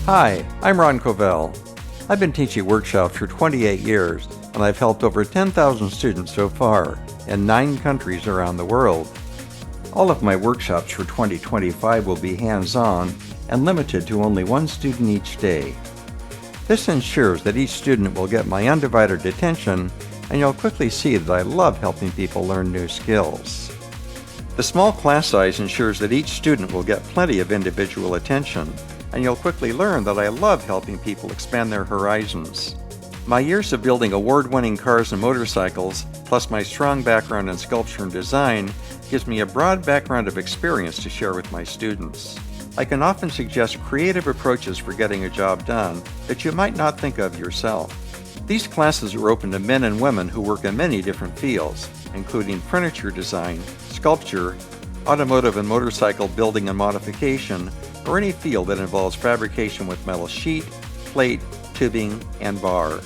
Hi, I'm Ron Covell. I've been teaching workshops for 28 years, and I've helped over 10,000 students so far in 9 countries around the world. All of my workshops for 2025 will be hands-on and limited to only 1 student each day. This ensures that each student will get my undivided attention, and you'll quickly see that I love helping people learn new skills. The small class size ensures that each student will get plenty of individual attention, and you'll quickly learn that I love helping people expand their horizons. My years of building award-winning cars and motorcycles, plus my strong background in sculpture and design, gives me a broad background of experience to share with my students. I can often suggest creative approaches for getting a job done that you might not think of yourself. These classes are open to men and women who work in many different fields, including furniture design, sculpture, automotive and motorcycle building and modification, or any field that involves fabrication with metal sheet, plate, tubing, and bar.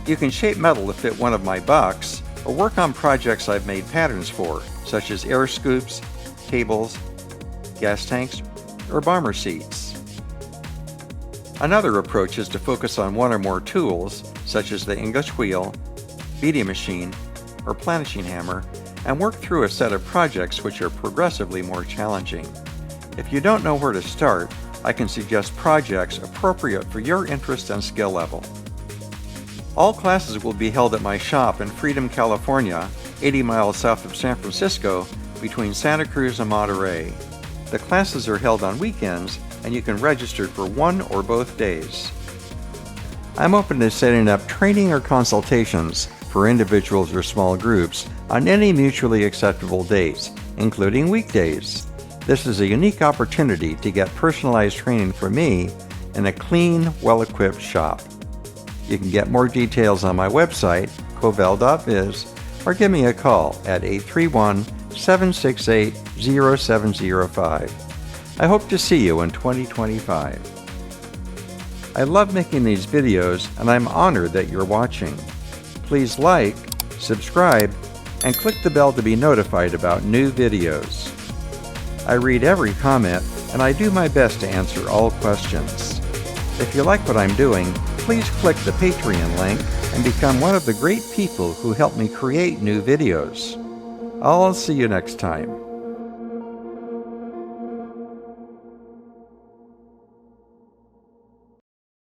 You can shape metal to fit one of my bucks, or work on projects I've made patterns for, such as air scoops, tables, gas tanks, or bomber seats. Another approach is to focus on one or more tools, such as the English wheel, beading machine, or planishing hammer, and work through a set of projects which are progressively more challenging. If you don't know where to start, I can suggest projects appropriate for your interest and skill level. All classes will be held at my shop in Freedom, California, 80 miles south of San Francisco, between Santa Cruz and Monterey. The classes are held on weekends, and you can register for one or both days. I'm open to setting up training or consultations for individuals or small groups on any mutually acceptable dates, including weekdays. This is a unique opportunity to get personalized training from me in a clean, well-equipped shop. You can get more details on my website, covell.biz, or give me a call at 831-768-0705. I hope to see you in 2025. I love making these videos, and I'm honored that you're watching. Please like, subscribe, and click the bell to be notified about new videos. I read every comment, and I do my best to answer all questions. If you like what I'm doing, please click the Patreon link and become one of the great people who help me create new videos. I'll see you next time.